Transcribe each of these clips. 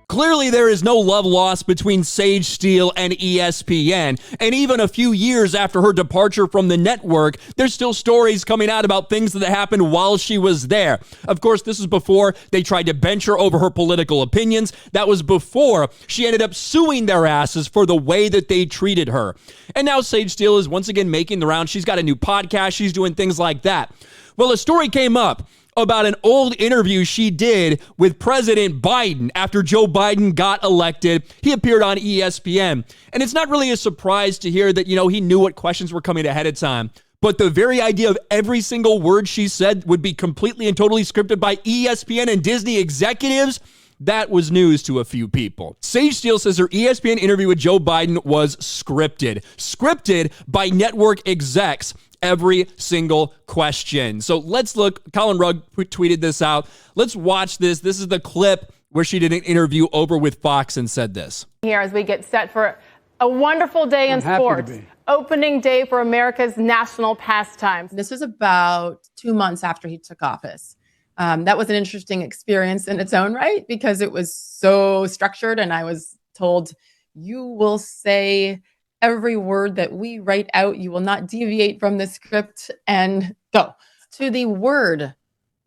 Clearly, there is no love lost between Sage Steele and ESPN. And even a few years after her departure from the network, there's still stories coming out about things that happened while she was there. Of course, this is before they tried to bench her over her political opinions. That was before she ended up suing their asses for the way that they treated her. And now Sage Steele is once again making the rounds. She's got a new podcast. She's doing things like that. Well, a story came up about an old interview she did with President Biden after Joe Biden got elected. He appeared on ESPN. And it's not really a surprise to hear that, he knew what questions were coming ahead of time. But the very idea of every single word she said would be completely and totally scripted by ESPN and Disney executives, that was news to a few people. Sage Steele says her ESPN interview with Joe Biden was scripted by network execs. Every single question. So let's look. Colin Rugg tweeted this out. Let's watch this. This is the clip where she did an interview over with Fox and said this. Here as we get set for a wonderful day in sports. Opening day for America's national pastimes. This was about 2 months after he took office. That was an interesting experience in its own right because it was so structured and I was told, you will say every word that we write out, you will not deviate from the script and go. To the word,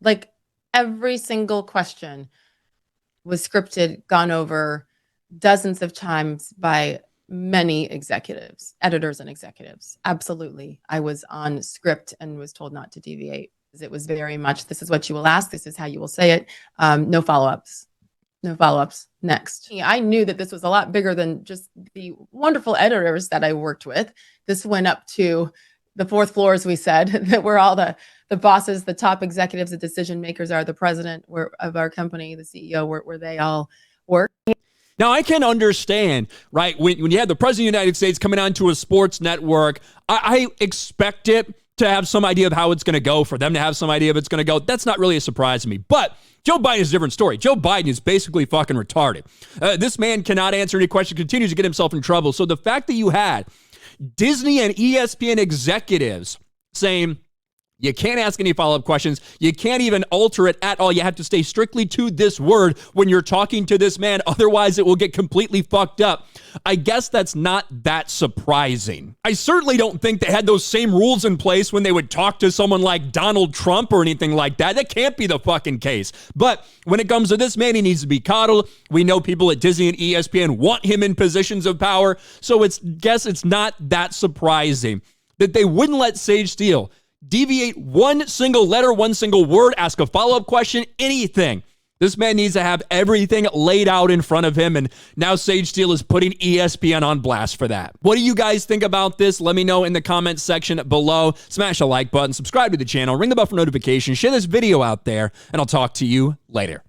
like every single question was scripted, gone over dozens of times by many executives, editors and executives. Absolutely. I was on script and was told not to deviate. It was very much, this is what you will ask, this is how you will say it. No follow-ups. No follow-ups. Next. I knew that this was a lot bigger than just the wonderful editors that I worked with. This went up to the fourth floor, as we said, that we're all the bosses, the top executives, the decision makers are the president of our company, the CEO, where they all work. Now, I can understand, right, when you have the president of the United States coming onto a sports network, I expect it to have some idea of how it's going to go, for them to have some idea of it's going to go. That's not really a surprise to me. But Joe Biden is a different story. Joe Biden is basically fucking retarded. This man cannot answer any question, continues to get himself in trouble. So the fact that you had Disney and ESPN executives saying, you can't ask any follow-up questions. You can't even alter it at all. You have to stay strictly to this word when you're talking to this man. Otherwise, it will get completely fucked up. I guess that's not that surprising. I certainly don't think they had those same rules in place when they would talk to someone like Donald Trump or anything like that. That can't be the fucking case. But when it comes to this man, he needs to be coddled. We know people at Disney and ESPN want him in positions of power. So it's not that surprising that they wouldn't let Sage Steele deviate one single letter, one single word, ask a follow-up question, anything. This man needs to have everything laid out in front of him, and now Sage Steele is putting ESPN on blast for that. What do you guys think about this? Let me know in the comments section below. Smash a like button, subscribe to the channel, ring the bell for notifications, share this video out there, and I'll talk to you later.